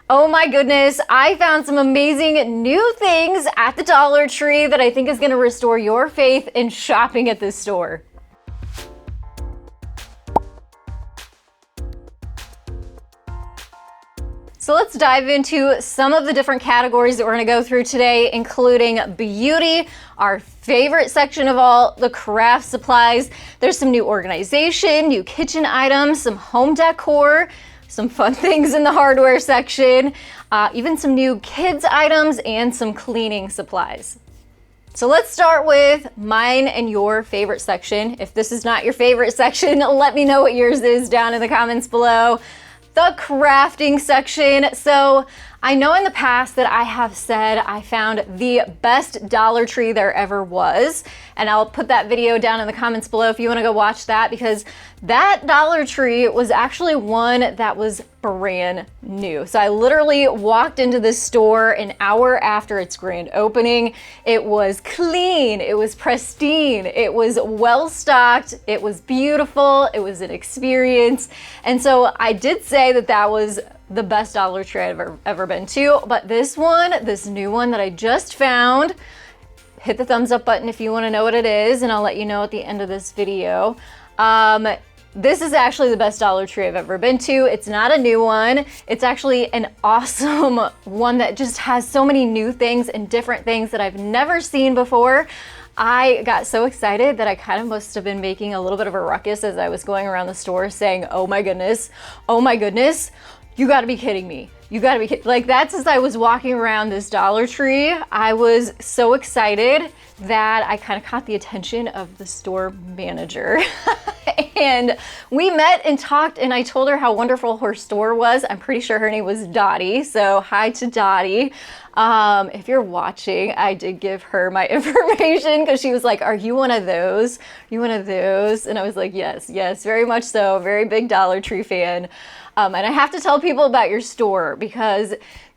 Oh my goodness, I found some amazing new things at the Dollar Tree that I think is going to restore your faith in shopping at this store. So let's dive into some of the different categories that we're going to go through today, including beauty, our favorite section of all, the craft supplies. There's some new organization, new kitchen items, some home decor, some fun things in the hardware section, even some new kids items and some cleaning supplies. So let's start with mine and your favorite section. If this is not your favorite section, let me know what yours is down in the comments below. The crafting section. So I know in the past that I have said I found the best Dollar Tree there ever was, and I'll put that video down in the comments below if you want to go watch that, because that Dollar Tree was actually one that was brand new. So I literally walked into this store an hour after its grand opening. It was clean, it was pristine, it was well stocked, it was beautiful, it was an experience. And so I did say that that was the best Dollar Tree I've ever been to, but this one, this new one that I just found, hit the thumbs up button if you want to know what it is, and I'll let you know at the end of this video. This is actually the best Dollar Tree I've ever been to. It's not a new one. It's actually an awesome one that just has so many new things and different things that I've never seen before. I got so excited that I kind of must have been making a little bit of a ruckus as I was going around the store saying, oh my goodness, you gotta be kidding me. You gotta be kidding. Like, that's as I was walking around this Dollar Tree, I was so excited that I kind of caught the attention of the store manager. And we met and talked, and I told her how wonderful her store was. I'm pretty sure her name was Dottie, so hi to Dottie. If you're watching, I did give her my information because she was like, are you one of those? Are you one of those? And I was like, yes, very much so. Very big Dollar Tree fan. And I have to tell people about your store because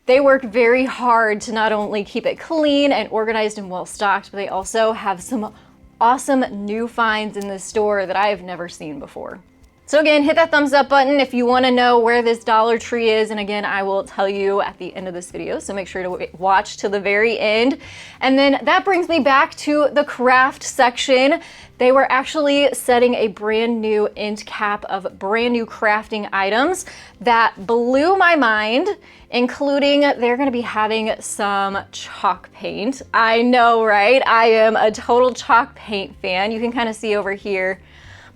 they work very hard to not only keep it clean and organized and well stocked, but they also have some awesome new finds in the store that I have never seen before. So again, hit that thumbs up button if you want to know where this Dollar Tree is. And again, I will tell you at the end of this video, so make sure to watch to the very end. And then that brings me back to the craft section. They were actually setting a brand new end cap of brand new crafting items that blew my mind, including they're going to be having some chalk paint. I know, right? I am a total chalk paint fan. You can kind of see over here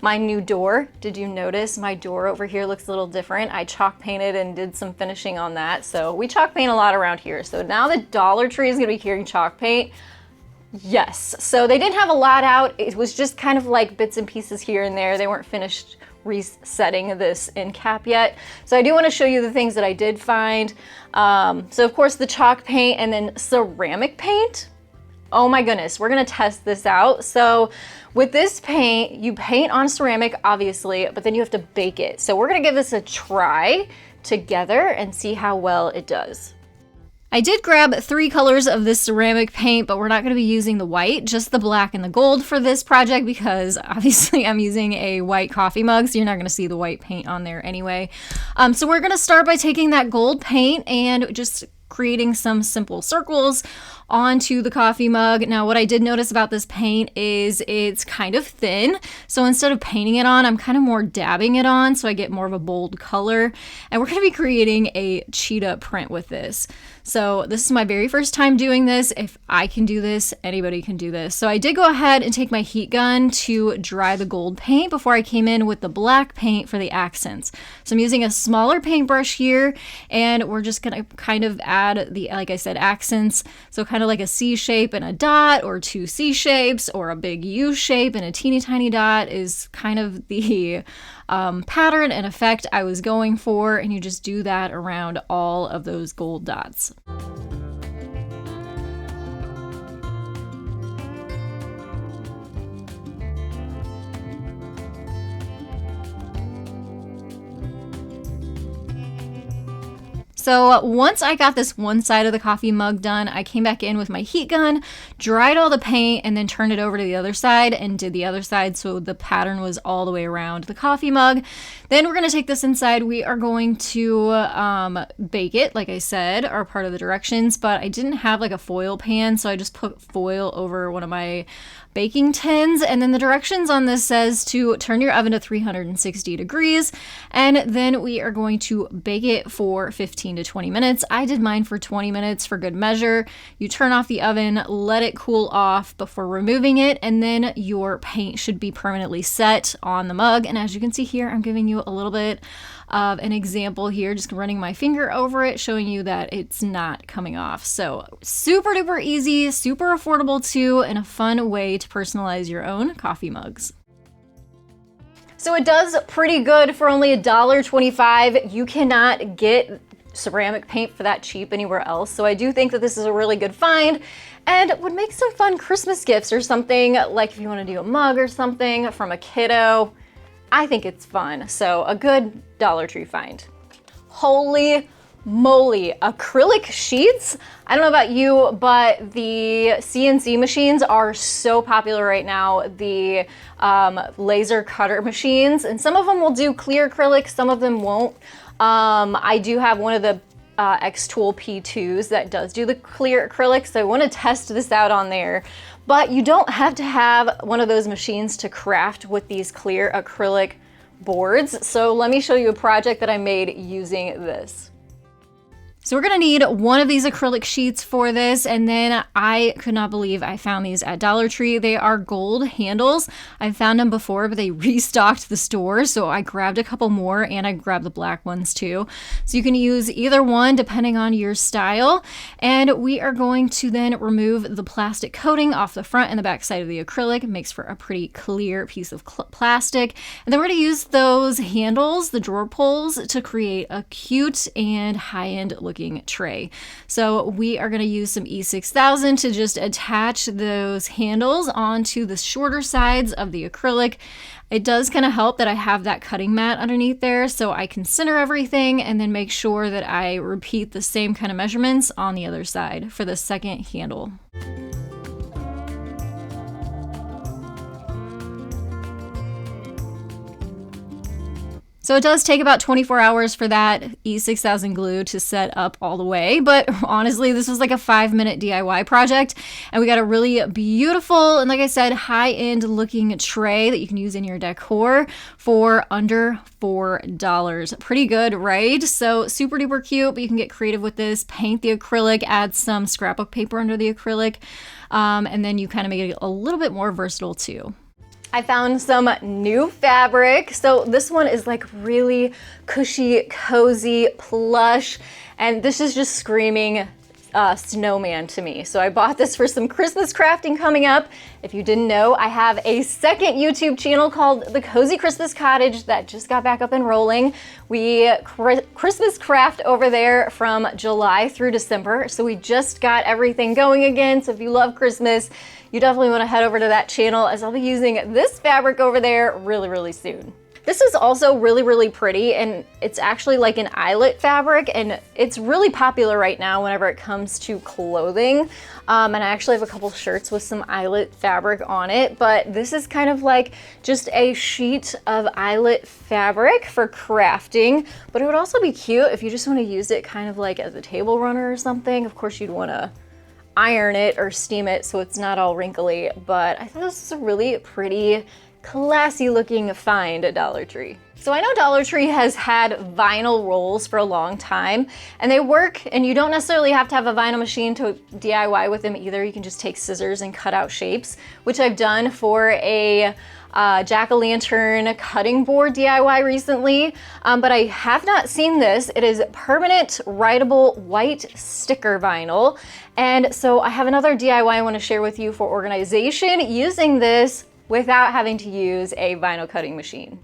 my new door. Did you notice my door over here looks a little different? I chalk painted and did some finishing on that. So we chalk paint a lot around here. So now the Dollar Tree is going to be carrying chalk paint. Yes. So they didn't have a lot out. It was just kind of like bits and pieces here and there. They weren't finished resetting this end cap yet. So I do want to show you the things that I did find. So of course the chalk paint and then ceramic paint. Oh my goodness, we're gonna test this out. So with this paint, you paint on ceramic, obviously, but then you have to bake it. So we're gonna give this a try together and see how well it does. I did grab 3 colors of this ceramic paint, but we're not gonna be using the white, just the black and the gold for this project because obviously I'm using a white coffee mug, so you're not gonna see the white paint on there anyway. So we're gonna start by taking that gold paint and just creating some simple circles onto the coffee mug. Now, what I did notice about this paint is it's kind of thin. So instead of painting it on, I'm kind of more dabbing it on so I get more of a bold color. And we're going to be creating a cheetah print with this. So this is my very first time doing this. If I can do this, anybody can do this. So I did go ahead and take my heat gun to dry the gold paint before I came in with the black paint for the accents. So I'm using a smaller paintbrush here, and we're just going to kind of add the, like I said, accents. So kind of like a C shape and a dot, or 2 C shapes, or a big U shape and a teeny tiny dot is kind of the pattern and effect I was going for, and you just do that around all of those gold dots. So once I got this one side of the coffee mug done, I came back in with my heat gun, dried all the paint, and then turned it over to the other side and did the other side so the pattern was all the way around the coffee mug. Then we're going to take this inside. We are going to bake it, like I said, are part of the directions, but I didn't have like a foil pan, so I just put foil over one of my baking tins. And then the directions on this says to turn your oven to 360 degrees, and then we are going to bake it for 15 to 20 minutes. I did mine for 20 minutes for good measure. You turn off the oven, let it cool off before removing it, and then your paint should be permanently set on the mug. And as you can see here, I'm giving you a little bit of an example here, just running my finger over it, showing you that it's not coming off. So super duper easy, super affordable too, and a fun way to personalize your own coffee mugs. So it does pretty good for only $1.25. You cannot get ceramic paint for that cheap anywhere else. So I do think that this is a really good find and would make some fun Christmas gifts or something, like if you want to do a mug or something from a kiddo. I think it's fun. So a good Dollar Tree find. Holy moly, acrylic sheets. I don't know about you, but the CNC machines are so popular right now. The laser cutter machines, and some of them will do clear acrylic, some of them won't. I do have one of the X-Tool P2s that does do the clear acrylic, so I want to test this out on there. But you don't have to have one of those machines to craft with these clear acrylic boards. So let me show you a project that I made using this. So we're gonna need one of these acrylic sheets for this, and then I could not believe I found these at Dollar Tree. They are gold handles. I've found them before, but they restocked the store, so I grabbed a couple more, and I grabbed the black ones too. So you can use either one depending on your style, and we are going to then remove the plastic coating off the front and the back side of the acrylic. It makes for a pretty clear piece of plastic, and then we're gonna use those handles, the drawer pulls, to create a cute and high-end looking tray. So we are going to use some E6000 to just attach those handles onto the shorter sides of the acrylic. It does kind of help that I have that cutting mat underneath there, so I can center everything and then make sure that I repeat the same kind of measurements on the other side for the second handle. So it does take about 24 hours for that E6000 glue to set up all the way, but honestly, this was like a 5-minute DIY project, and we got a really beautiful and, like I said, high-end looking tray that you can use in your decor for under $4. Pretty good, right? So super duper cute, but you can get creative with this, paint the acrylic, add some scrapbook paper under the acrylic, and then you kind of make it a little bit more versatile too. I found some new fabric. So this one is like really cushy, cozy, plush, and this is just screaming snowman to me. So I bought this for some Christmas crafting coming up. If you didn't know, I have a second YouTube channel called The Cozy Christmas Cottage that just got back up and rolling. We Christmas craft over there from July through December. So we just got everything going again. So if you love Christmas, you definitely want to head over to that channel, as I'll be using this fabric over there really, really soon. This is also really, really pretty, and it's actually like an eyelet fabric, and it's really popular right now whenever it comes to clothing. And I actually have a couple shirts with some eyelet fabric on it, but this is kind of like just a sheet of eyelet fabric for crafting, but it would also be cute if you just want to use it kind of like as a table runner or something. Of course, you'd want to iron it or steam it so it's not all wrinkly, but I thought this was a really pretty, classy looking find at Dollar Tree. So I know Dollar Tree has had vinyl rolls for a long time, and they work, and you don't necessarily have to have a vinyl machine to DIY with them either. You can just take scissors and cut out shapes, which I've done for a jack-o'-lantern cutting board DIY recently, but I have not seen this. It is permanent writable white sticker vinyl, and so I have another DIY I want to share with you for organization using this without having to use a vinyl cutting machine.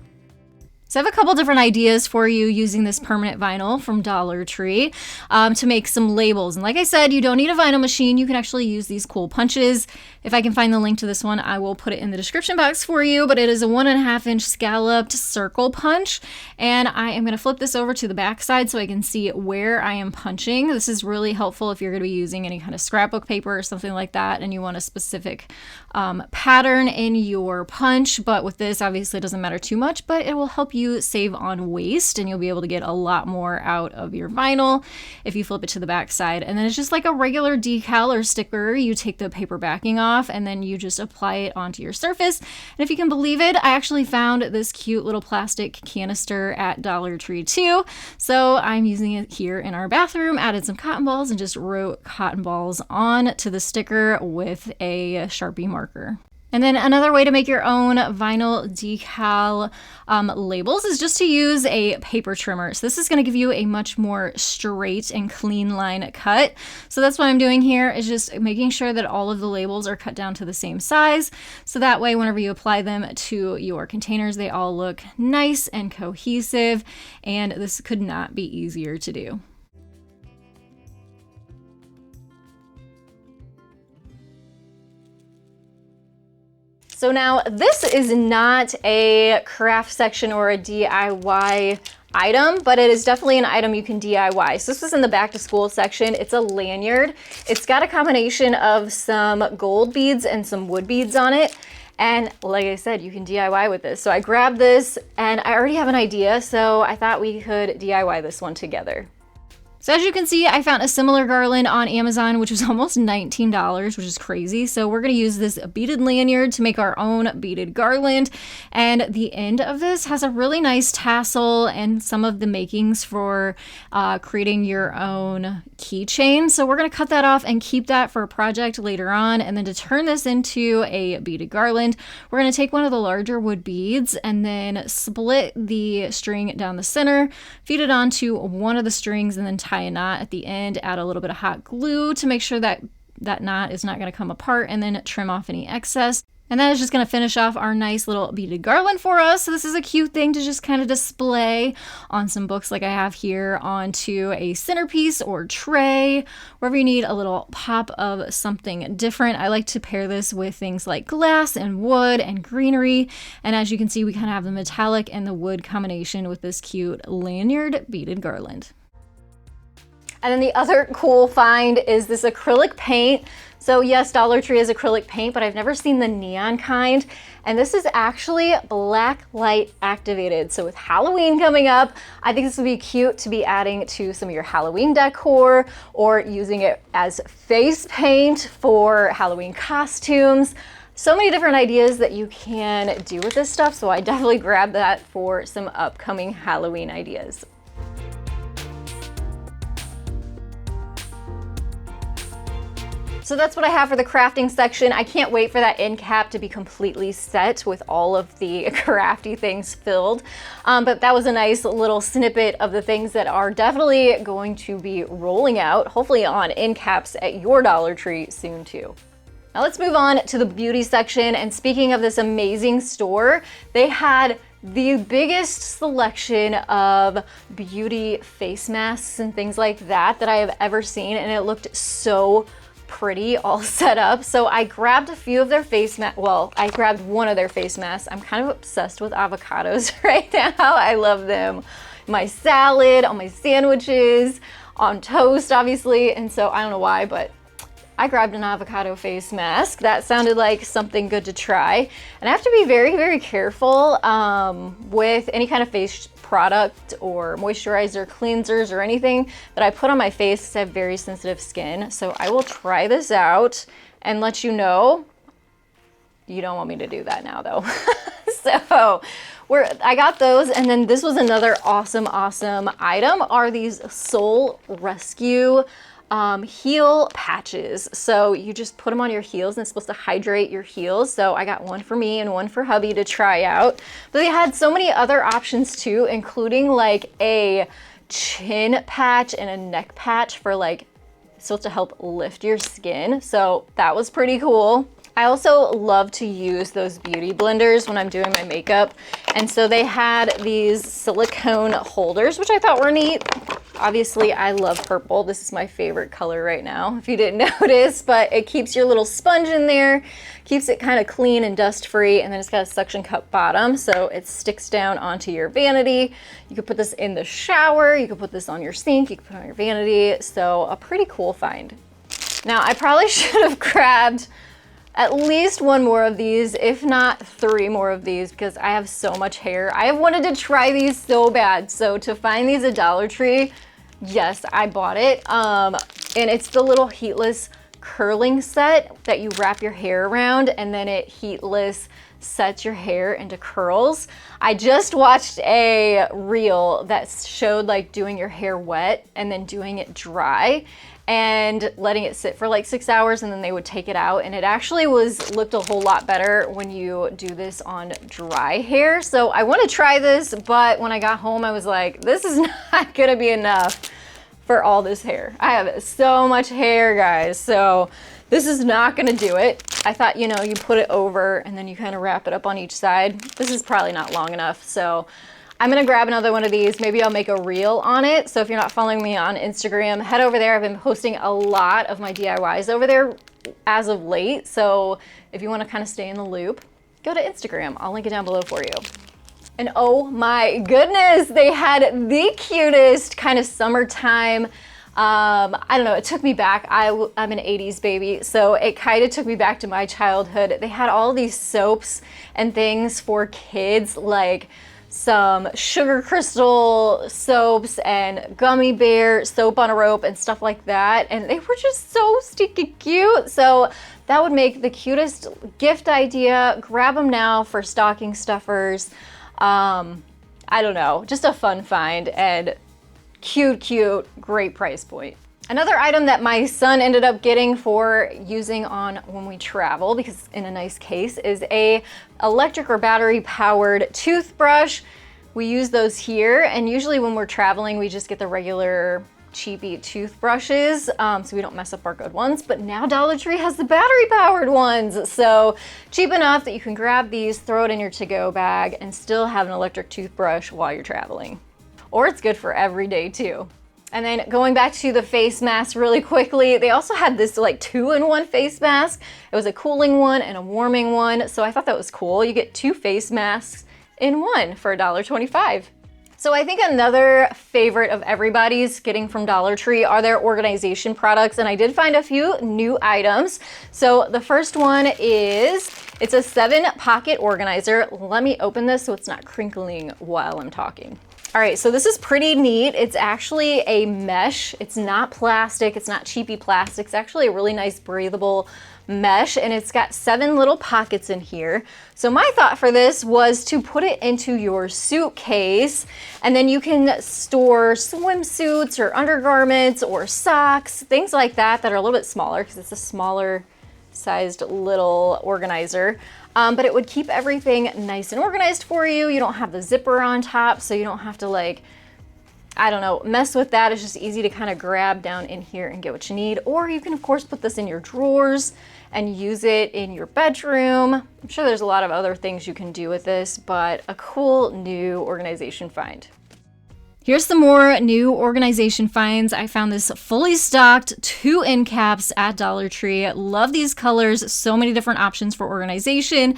So I have a couple different ideas for you using this permanent vinyl from Dollar Tree to make some labels. And like I said, you don't need a vinyl machine. You can actually use these cool punches. If I can find the link to this one, I will put it in the description box for you, but it is a 1.5 inch scalloped circle punch. And I am gonna flip this over to the back side so I can see where I am punching. This is really helpful if you're gonna be using any kind of scrapbook paper or something like that, and you want a specific pattern in your punch. But with this, obviously it doesn't matter too much, but it will help you you save on waste, and you'll be able to get a lot more out of your vinyl if you flip it to the back side. And then it's just like a regular decal or sticker. You take the paper backing off and then you just apply it onto your surface. And if you can believe it, I actually found this cute little plastic canister at Dollar Tree too. So I'm using it here in our bathroom, added some cotton balls and just wrote cotton balls on to the sticker with a Sharpie marker. And then another way to make your own vinyl decal labels is just to use a paper trimmer. So this is going to give you a much more straight and clean line cut. So that's what I'm doing here, is just making sure that all of the labels are cut down to the same size. So that way, whenever you apply them to your containers, they all look nice and cohesive. And this could not be easier to do. So now this is not a craft section or a DIY item, but it is definitely an item you can DIY. So this was in the back to school section. It's a lanyard. It's got a combination of some gold beads and some wood beads on it. And like I said, you can DIY with this. So I grabbed this and I already have an idea, so I thought we could DIY this one together. So as you can see, I found a similar garland on Amazon, which was almost $19, which is crazy. So we're going to use this beaded lanyard to make our own beaded garland. And the end of this has a really nice tassel and some of the makings for creating your own keychain. So we're going to cut that off and keep that for a project later on. And then to turn this into a beaded garland, we're going to take one of the larger wood beads and then split the string down the center, feed it onto one of the strings, and then tie a knot at the end, add a little bit of hot glue to make sure that that knot is not going to come apart, and then trim off any excess. And that is just going to finish off our nice little beaded garland for us. So this is a cute thing to just kind of display on some books like I have here, onto a centerpiece or tray, wherever you need a little pop of something different. I like to pair this with things like glass and wood and greenery. And as you can see, we kind of have the metallic and the wood combination with this cute lanyard beaded garland. And then the other cool find is this acrylic paint. So yes, Dollar Tree is acrylic paint, but I've never seen the neon kind. And this is actually black light activated. So with Halloween coming up, I think this would be cute to be adding to some of your Halloween decor, or using it as face paint for Halloween costumes. So many different ideas that you can do with this stuff. So I definitely grabbed that for some upcoming Halloween ideas. So that's what I have for the crafting section. I can't wait for that end cap to be completely set with all of the crafty things filled. But that was a nice little snippet of the things that are definitely going to be rolling out, hopefully on end caps at your Dollar Tree soon too. Now let's move on to the beauty section. And speaking of this amazing store, they had the biggest selection of beauty face masks and things like that I have ever seen, and it looked so pretty all set up. So I grabbed a few of their face masks. Well, I grabbed one of their face masks. I'm kind of obsessed with avocados right now. I love them. My salad, on my sandwiches, on toast, obviously. And so I don't know why, but I grabbed an avocado face mask. That sounded like something good to try. And I have to be very, very careful with any kind of face product or moisturizer, cleansers, or anything that I put on my face, because I have very sensitive skin. So I will try this out and let you know. You don't want me to do that now though. So I got those, and then this was another awesome item, are these Soul Rescue heel patches. So you just put them on your heels, and it's supposed to hydrate your heels. So I got one for me and one for hubby to try out. But they had so many other options too, including like a chin patch and a neck patch for like, it's supposed to help lift your skin. So that was pretty cool. I also love to use those beauty blenders when I'm doing my makeup. And so they had these silicone holders, which I thought were neat. Obviously, I love purple. This is my favorite color right now, if you didn't notice, but it keeps your little sponge in there, keeps it kind of clean and dust free, and then it's got a suction cup bottom, so it sticks down onto your vanity. You could put this in the shower, you could put this on your sink, you could put it on your vanity, so a pretty cool find. Now, I probably should have grabbed at least one more of these, if not 3 more of these, because I have so much hair. I have wanted to try these so bad. So to find these at Dollar Tree, yes, I bought it. And it's the little heatless curling set that you wrap your hair around, and then it heatless sets your hair into curls. I just watched a reel that showed like doing your hair wet and then doing it dry and letting it sit for like 6 hours, and then they would take it out, and it actually looked a whole lot better when you do this on dry hair. So I want to try this, but when I got home I was like, this is not gonna be enough for all this hair. I have so much hair, guys, so this is not gonna do it. I thought, you know, you put it over and then you kind of wrap it up on each side. This is probably not long enough, so I'm gonna grab another one of these. Maybe I'll make a reel on it. So if you're not following me on Instagram, head over there. I've been posting a lot of my DIYs over there as of late. So if you wanna kind of stay in the loop, go to Instagram. I'll link it down below for you. And oh my goodness, they had the cutest kind of summertime, I don't know, it took me back. I'm an 80s baby, so it kind of took me back to my childhood. They had all these soaps and things for kids, like some sugar crystal soaps and gummy bear soap on a rope and stuff like that, and they were just so stinking cute. So that would make the cutest gift idea. Grab them now for stocking stuffers. I don't know, just a fun find and cute, great price point. Another item that my son ended up getting for using on when we travel, because in a nice case, is a electric or battery powered toothbrush. We use those here, and usually when we're traveling, we just get the regular cheapy toothbrushes, so we don't mess up our good ones. But now Dollar Tree has the battery powered ones, so cheap enough that you can grab these, throw it in your to-go bag, and still have an electric toothbrush while you're traveling. Or it's good for every day too. And then going back to the face mask really quickly, they also had this like 2-in-1 face mask. It was a cooling one and a warming one, so I thought that was cool. You get 2 face masks in one for $1.25. So I think another favorite of everybody's getting from Dollar Tree are their organization products, and I did find a few new items. So the first one is, it's a 7-pocket organizer. Let me open this so it's not crinkling while I'm talking. All right, so this is pretty neat. It's actually a mesh. It's not plastic, it's not cheapy plastic. It's actually a really nice breathable mesh, and it's got 7 little pockets in here. So my thought for this was to put it into your suitcase, and then you can store swimsuits or undergarments or socks, things like that that are a little bit smaller, because it's a smaller sized little organizer. But it would keep everything nice and organized for you. You don't have the zipper on top, so you don't have to, like, I don't know, mess with that. It's just easy to kind of grab down in here and get what you need. Or you can of course put this in your drawers and use it in your bedroom. I'm sure there's a lot of other things you can do with this, but a cool new organization find. Here's some more new organization finds. I found this fully stocked 2 end caps at Dollar Tree. Love these colors, so many different options for organization.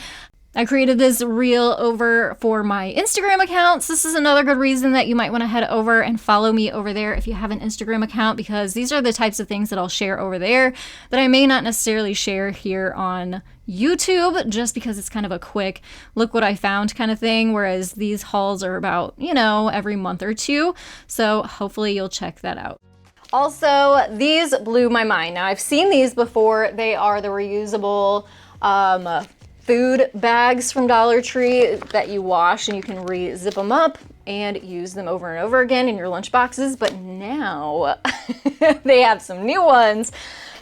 I created this reel over for my Instagram accounts. This is another good reason that you might want to head over and follow me over there if you have an Instagram account, because these are the types of things that I'll share over there that I may not necessarily share here on YouTube, just because it's kind of a quick look what I found kind of thing, whereas these hauls are about, you know, every month or two. So hopefully you'll check that out. Also, these blew my mind. Now I've seen these before. They are the reusable food bags from Dollar Tree that you wash, and you can re-zip them up and use them over and over again in your lunch boxes. But now they have some new ones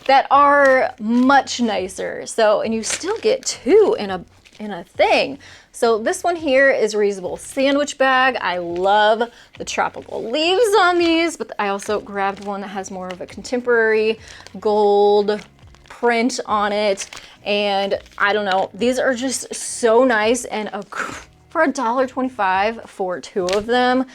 that are much nicer. So, and you still get 2 in a thing. So this one here is a reusable sandwich bag. I love the tropical leaves on these, but I also grabbed one that has more of a contemporary gold print on it. And I don't know, these are just so nice, and for $1.25 for 2 of them.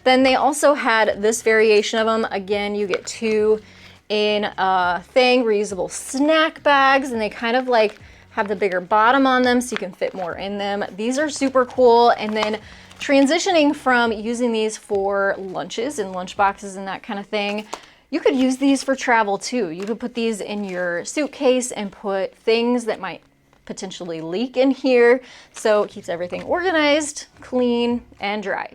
Then they also had this variation of them. Again, you get 2 in a thing, reusable snack bags, and they kind of like have the bigger bottom on them so you can fit more in them. These are super cool. And then transitioning from using these for lunches and lunch boxes and that kind of thing, You could use these for travel too. You could put these in your suitcase and put things that might potentially leak in here. So it keeps everything organized, clean, and dry.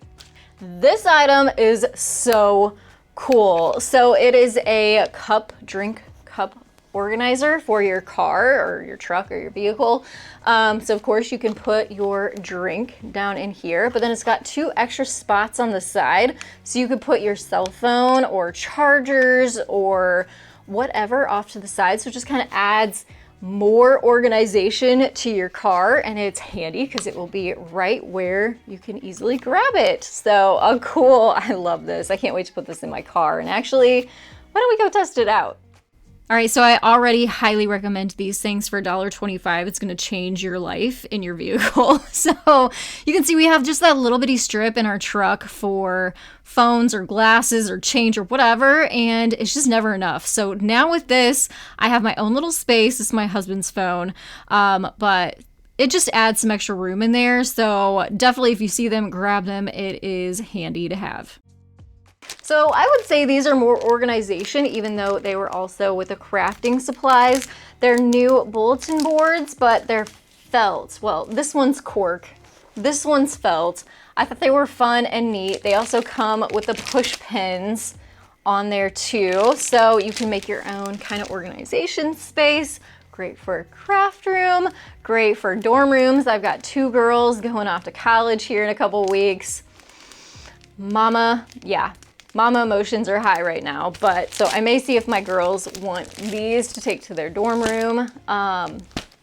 This item is so cool. So it is a drink cup organizer for your car or your truck or your vehicle. So of course you can put your drink down in here, but then it's got 2 extra spots on the side. So you could put your cell phone or chargers or whatever off to the side. So it just kind of adds more organization to your car, and it's handy because it will be right where you can easily grab it. So cool. I love this. I can't wait to put this in my car. And actually, why don't we go test it out? All right, so I already highly recommend these things for $1.25. It's gonna change your life in your vehicle. So you can see we have just that little bitty strip in our truck for phones or glasses or change or whatever, and it's just never enough. So now with this, I have my own little space. This is my husband's phone, but it just adds some extra room in there. So definitely if you see them, grab them. It is handy to have. So I would say these are more organization, even though they were also with the crafting supplies. They're new bulletin boards, but they're felt. Well, this one's cork, this one's felt. I thought they were fun and neat. They also come with the push pins on there too, so you can make your own kind of organization space. Great for a craft room, great for dorm rooms. I've got 2 girls going off to college here in a couple weeks. Mama emotions are high right now, but so I may see if my girls want these to take to their dorm room.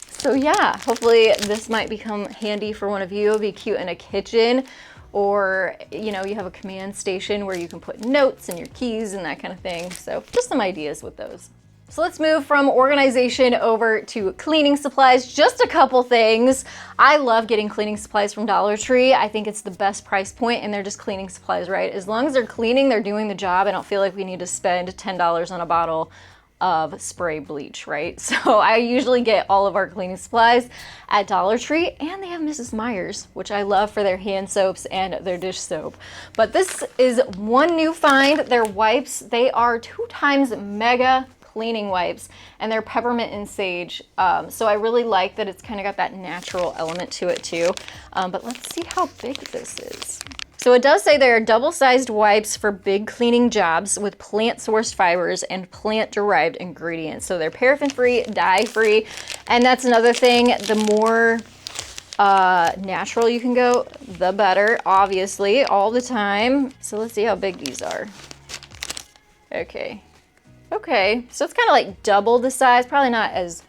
So yeah, hopefully this might become handy for one of you. It'll be cute in a kitchen, or you know, you have a command station where you can put notes and your keys and that kind of thing. So just some ideas with those. So let's move from organization over to cleaning supplies. Just a couple things. I love getting cleaning supplies from Dollar Tree. I think it's the best price point, and they're just cleaning supplies, right? As long as they're cleaning, they're doing the job. I don't feel like we need to spend $10 on a bottle of spray bleach, right? So I usually get all of our cleaning supplies at Dollar Tree, and they have Mrs. Meyer's, which I love for their hand soaps and their dish soap. But this is one new find. Their wipes, they are 2 times mega cleaning wipes, and they're peppermint and sage. So I really like that it's kind of got that natural element to it too. But let's see how big this is. So it does say they're double-sized wipes for big cleaning jobs with plant-sourced fibers and plant-derived ingredients. So they're paraffin-free, dye-free, and that's another thing. The more natural you can go, the better, obviously, all the time. So let's see how big these are. Okay, so it's kind of like double the size, probably not as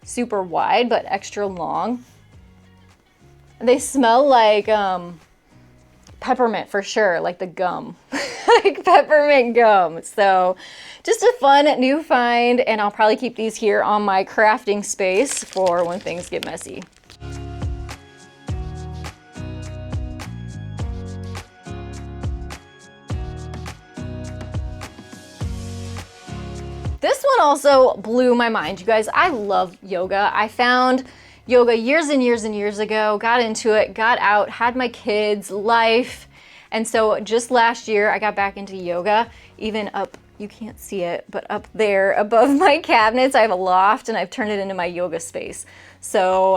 super wide, but extra long. They smell like peppermint for sure, like the gum, like peppermint gum. So just a fun new find, and I'll probably keep these here on my crafting space for when things get messy. This one also blew my mind, you guys. I love yoga. I found yoga years and years and years ago, got into it, got out, had my kids, life. And so just last year I got back into yoga, even up, you can't see it, but up there above my cabinets, I have a loft and I've turned it into my yoga space. So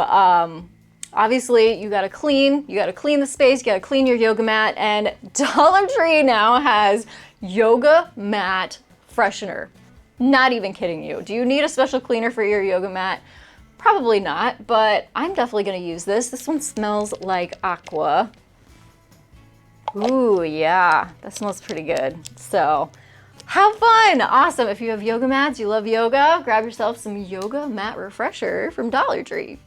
obviously you gotta clean the space, you gotta clean your yoga mat, and Dollar Tree now has yoga mat freshener. Not even kidding you. Do you need a special cleaner for your yoga mat? Probably not, but I'm definitely gonna use this. This one smells like aqua. Ooh, yeah, that smells pretty good. So have fun, awesome. If you have yoga mats, you love yoga, grab yourself some yoga mat refresher from Dollar Tree.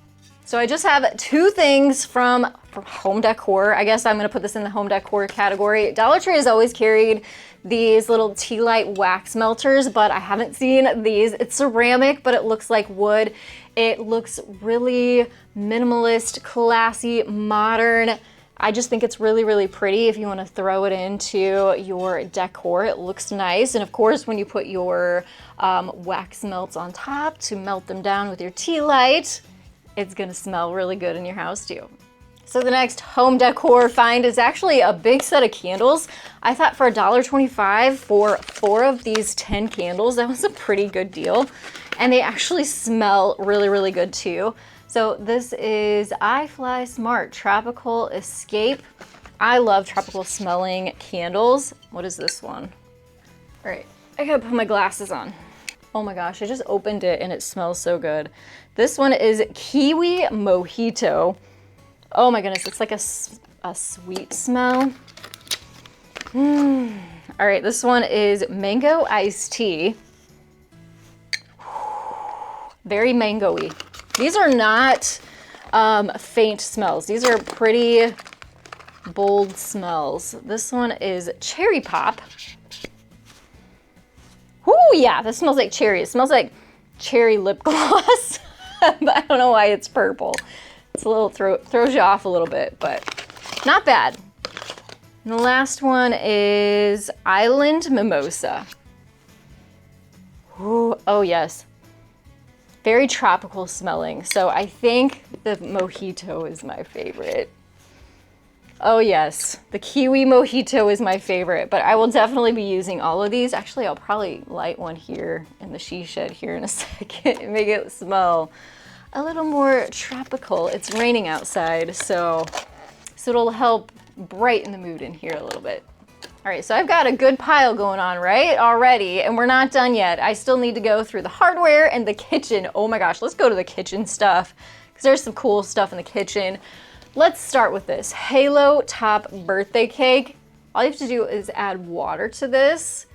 So I just have 2 things from home decor. I guess I'm gonna put this in the home decor category. Dollar Tree has always carried these little tea light wax melters, but I haven't seen these. It's ceramic, but it looks like wood. It looks really minimalist, classy, modern. I just think it's really, really pretty if you want to throw it into your decor. It looks nice. And of course, when you put your wax melts on top to melt them down with your tea light, it's gonna smell really good in your house too. So the next home decor find is actually a big set of candles. I thought for $1.25 for 4 of these 10 candles, that was a pretty good deal. And they actually smell really, really good too. So this is I Fly Smart Tropical Escape. I love tropical smelling candles. What is this one? All right, I gotta put my glasses on. Oh my gosh, I just opened it and it smells so good. This one is Kiwi Mojito. Oh my goodness, it's like a sweet smell. All right, this one is Mango Iced Tea. Very mango-y. These are not faint smells. These are pretty bold smells. This one is Cherry Pop. Ooh, yeah, this smells like cherry. It smells like cherry lip gloss. But I don't know why it's purple. It's a little, throws you off a little bit, but not bad. And the last one is Island Mimosa. Ooh, oh yes. Very tropical smelling. So I think the mojito is my favorite. Oh yes, the kiwi mojito is my favorite, but I will definitely be using all of these. Actually, I'll probably light one here in the she shed here in a second and make it smell a little more tropical. It's raining outside, so it'll help brighten the mood in here a little bit. All right, so I've got a good pile going on, right, already, and we're not done yet. I still need to go through the hardware and the kitchen. Oh my gosh, let's go to the kitchen stuff, because there's some cool stuff in the kitchen. Let's start with this Halo Top birthday cake. All you have to do is add water to this.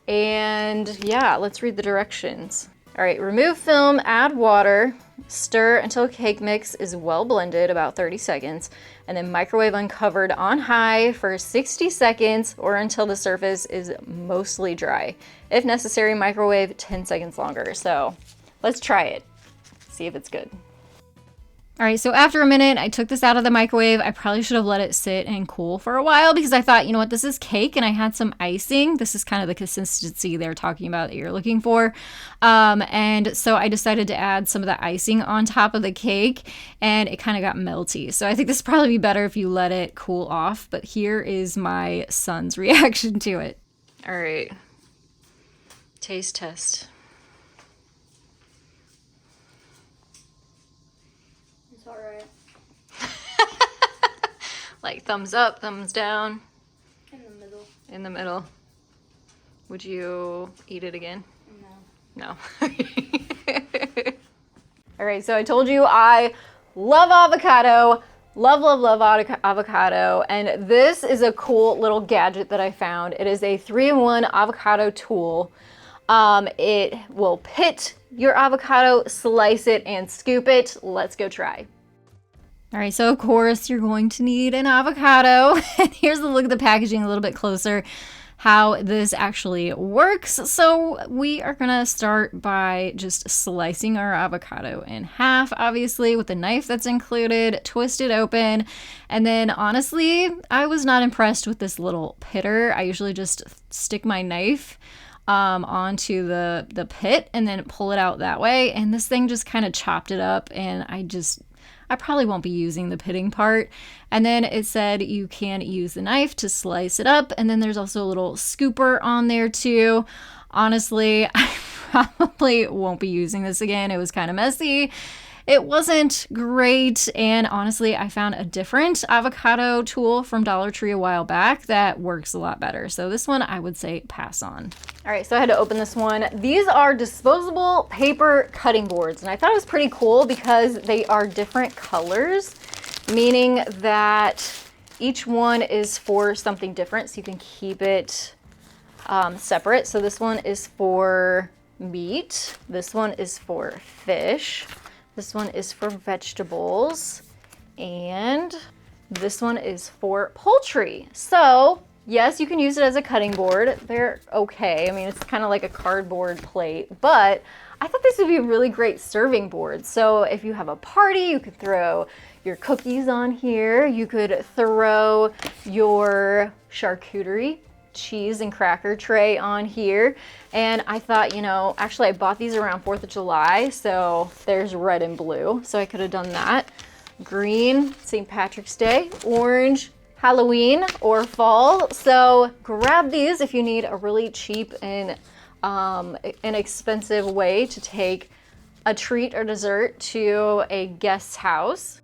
And yeah, let's read the directions. All right, remove film, add water, stir until cake mix is well blended, about 30 seconds, and then microwave uncovered on high for 60 seconds or until the surface is mostly dry. If necessary, microwave 10 seconds longer. So let's try it, see if it's good. All right, so after a minute, I took this out of the microwave. I probably should have let it sit and cool for a while because I thought, you know what, this is cake and I had some icing. This is kind of the consistency they're talking about that you're looking for. And so I decided to add some of the icing on top of the cake and it kind of got melty. So I think this would probably be better if you let it cool off, but here is my son's reaction to it. All right, taste test. Like thumbs up, thumbs down. In the middle. In the middle. Would you eat it again? No. No. All right, so I told you I love avocado. Love, love, love avocado. And this is a cool little gadget that I found. It is a 3-in-1 avocado tool. It will pit your avocado, slice it, and scoop it. Let's go try. All right, so of course you're going to need an avocado. And here's a look at the packaging a little bit closer, how this actually works. So we are gonna start by just slicing our avocado in half, obviously with the knife that's included, twist it open. And then honestly, I was not impressed with this little pitter. I usually just stick my knife onto the pit and then pull it out that way. And this thing just kind of chopped it up and I probably won't be using the pitting part. And then it said you can use the knife to slice it up. And then there's also a little scooper on there too. Honestly, I probably won't be using this again. It was kind of messy. It wasn't great. And honestly, I found a different avocado tool from Dollar Tree a while back that works a lot better. So this one I would say pass on. All right, so I had to open this one. These are disposable paper cutting boards. And I thought it was pretty cool because they are different colors, meaning that each one is for something different. So you can keep it separate. So this one is for meat. This one is for fish. This one is for vegetables, and this one is for poultry. So yes, you can use it as a cutting board. They're okay. I mean, it's kind of like a cardboard plate, but I thought this would be a really great serving board. So if you have a party, you could throw your cookies on here. You could throw your charcuterie, cheese and cracker tray on here. And I thought, you know, actually I bought these around 4th of July, so there's red and blue, so I could have done that. green, St. Patrick's Day, orange, Halloween, or fall. So grab these if you need a really cheap and inexpensive way to take a treat or dessert to a guest's house.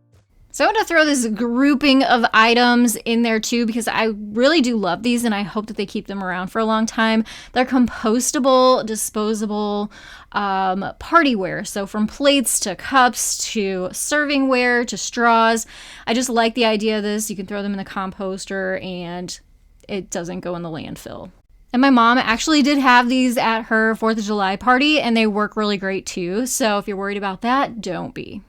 So I want to throw this grouping of items in there too because I really do love these and I hope that they keep them around for a long time. They're compostable, disposable partyware. So from plates to cups to servingware to straws. I just like the idea of this. You can throw them in the composter and it doesn't go in the landfill. And my mom actually did have these at her 4th of July party and they work really great too. So if you're worried about that, don't be.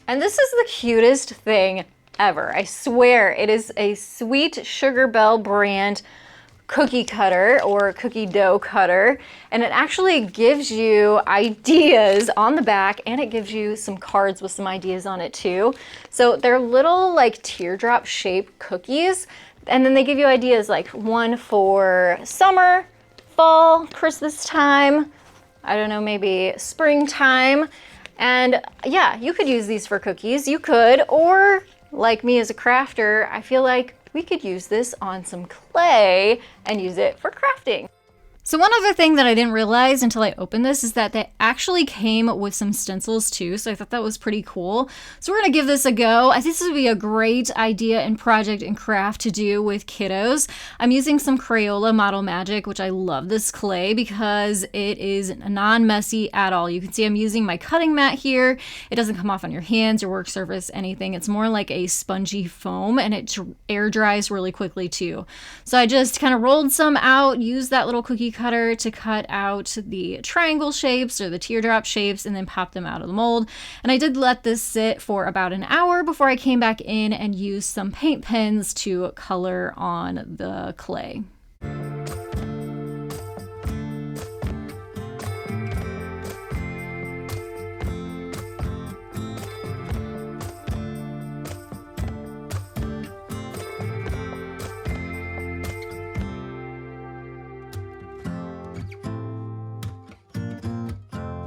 And this is the cutest thing ever. I swear it is a Sweet Sugar Bell brand cookie cutter or cookie dough cutter. And it actually gives you ideas on the back and it gives you some cards with some ideas on it too. So they're little like teardrop shaped cookies. And then they give you ideas like one for summer, fall, Christmas time, I don't know, maybe springtime. And yeah, you could use these for cookies, you could, or like me as a crafter, I feel like we could use this on some clay and use it for crafting. So one other thing that I didn't realize until I opened this is that they actually came with some stencils too, so I thought that was pretty cool. So we're gonna give this a go. I think this would be a great idea and project and craft to do with kiddos. I'm using some Crayola Model Magic, which I love this clay because it is non-messy at all. You can see I'm using my cutting mat here. It doesn't come off on your hands, your work surface, anything. It's more like a spongy foam and it air dries really quickly too. So I just kind of rolled some out, used that little cookie cutter to cut out the triangle shapes or the teardrop shapes and then pop them out of the mold. And I did let this sit for about an hour before I came back in and used some paint pens to color on the clay.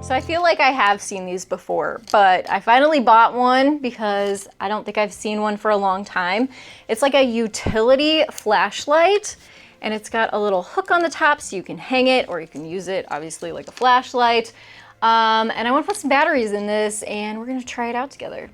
So I feel like I have seen these before, but I finally bought one because I don't think I've seen one for a long time. It's like a utility flashlight and it's got a little hook on the top so you can hang it or you can use it obviously like a flashlight. And I want to put some batteries in this and we're going to try it out together.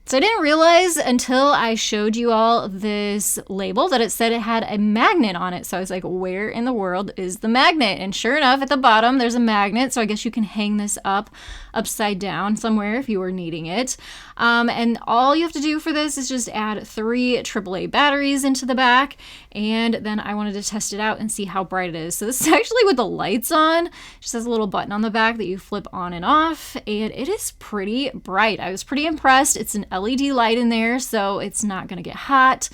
So I didn't realize until I showed you all this label that it said it had a magnet on it. So I was like, where in the world is the magnet? And sure enough, at the bottom, there's a magnet. So I guess you can hang this up upside down somewhere if you were needing it. And all you have to do for this is just add 3 AAA batteries into the back. And then I wanted to test it out and see how bright it is. So this is actually with the lights on. It just has a little button on the back that you flip on and off. And it is pretty bright. I was pretty impressed. It's an LED light in there, so it's not going to get hot.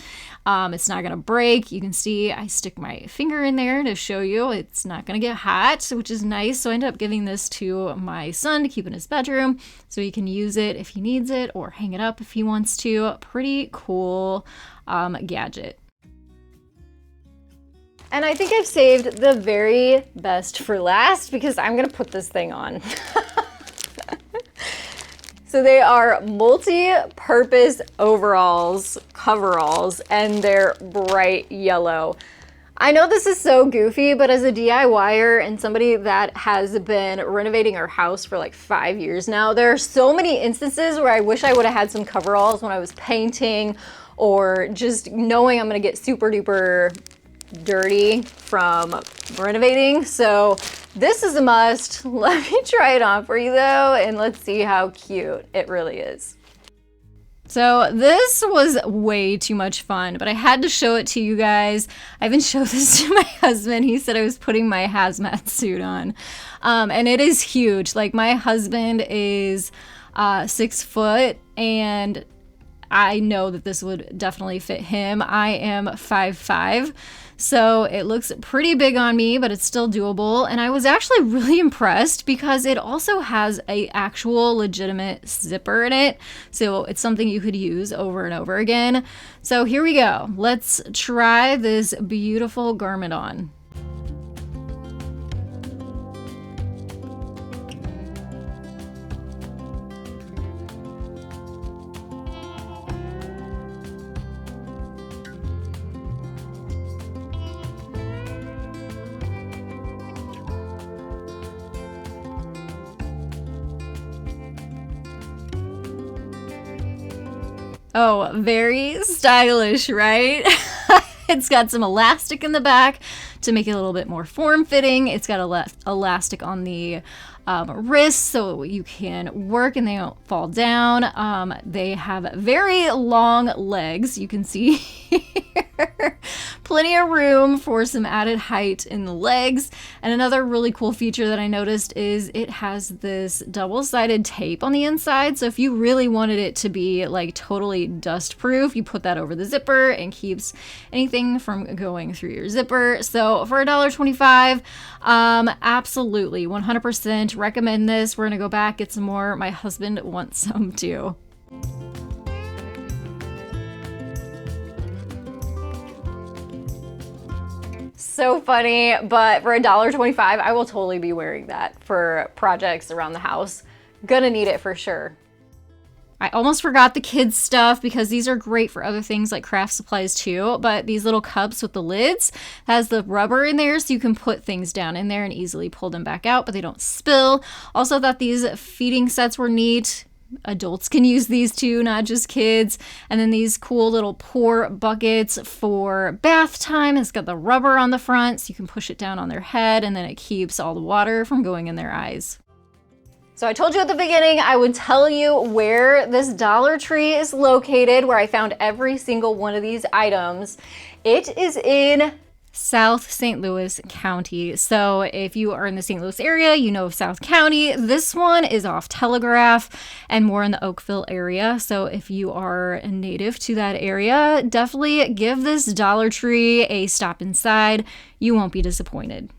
It's not going to break. You can see I stick my finger in there to show you it's not going to get hot, which is nice. So I ended up giving this to my son to keep in his bedroom so he can use it if he needs it or hang it up if he wants to. Pretty cool gadget. And I think I've saved the very best for last because I'm going to put this thing on. So they are multi-purpose overalls, coveralls, and they're bright yellow. I know this is so goofy, but as a DIYer and somebody that has been renovating our house for like 5 years now, there are so many instances where I wish I would have had some coveralls when I was painting or just knowing I'm gonna get super duper dirty from renovating. So this is a must. Let me try it on for you though, and let's see how cute it really is. So this was way too much fun, but I had to show it to you guys. I even showed this to my husband. He said I was putting my hazmat suit on. And it is huge. Like my husband is 6 foot and I know that this would definitely fit him. I am 5'5", so it looks pretty big on me, but it's still doable. And I was actually really impressed because it also has a actual legitimate zipper in it. So it's something you could use over and over again. So here we go. Let's try this beautiful garment on. Oh, very stylish, right? It's got some elastic in the back to make it a little bit more form-fitting. It's got elastic on the wrists so you can work and they don't fall down. They have very long legs, you can see here. Plenty of room for some added height in the legs. And another really cool feature that I noticed is it has this double-sided tape on the inside. So if you really wanted it to be like totally dust-proof, you put that over the zipper and keeps anything from going through your zipper. So for $1.25, absolutely 100% recommend this. We're gonna go back, get some more. My husband wants some too. So funny, but for $1.25, I will totally be wearing that for projects around the house. Gonna need it for sure. I almost forgot the kids stuff because these are great for other things like craft supplies too, but these little cups with the lids has the rubber in there so you can put things down in there and easily pull them back out, but they don't spill. Also thought these feeding sets were neat. Adults can use these too, not just kids. And then these cool little pour buckets for bath time. It's got the rubber on the front so you can push it down on their head and then it keeps all the water from going in their eyes. So I told you at the beginning I would tell you where this Dollar Tree is located, where I found every single one of these items. It is in South St. Louis County. So if you are in the St. Louis area, you know of South County. This one is off Telegraph and more in the Oakville area. So if you are a native to that area, definitely give this Dollar Tree a stop inside. You won't be disappointed.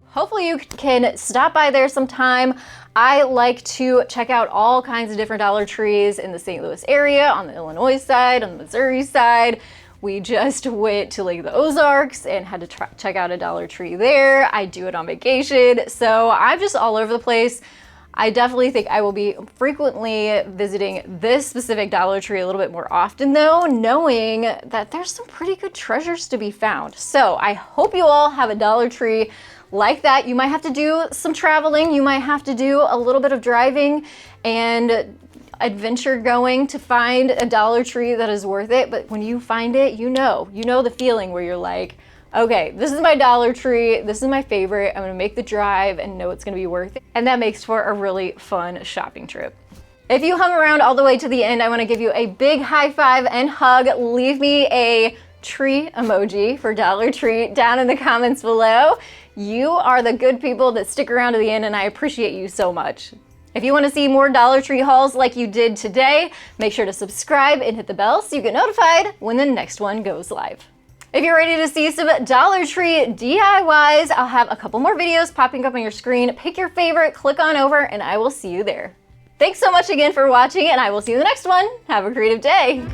Hopefully you can stop by there sometime. I like to check out all kinds of different Dollar Trees in the St. Louis area, on the Illinois side, on the Missouri side. We just went to Lake of the Ozarks and had to check out a Dollar Tree there. I do it on vacation, so I'm just all over the place. I definitely think I will be frequently visiting this specific Dollar Tree a little bit more often though, knowing that there's some pretty good treasures to be found. So I hope you all have a Dollar Tree like that. You might have to do some traveling, you might have to do a little bit of driving and adventure going to find a Dollar Tree that is worth it, but when you find it, you know the feeling where you're like, okay, this is my Dollar Tree, this is my favorite, I'm gonna make the drive and know it's gonna be worth it. And that makes for a really fun shopping trip. If you hung around all the way to the end, I wanna give you a big high five and hug. Leave me a tree emoji for Dollar Tree down in the comments below. You are the good people that stick around to the end and I appreciate you so much. If you want to see more Dollar Tree hauls like you did today, make sure to subscribe and hit the bell so you get notified when the next one goes live. If you're ready to see some Dollar Tree DIYs, I'll have a couple more videos popping up on your screen. Pick your favorite, click on over, and I will see you there. Thanks so much again for watching, and I will see you in the next one. Have a creative day.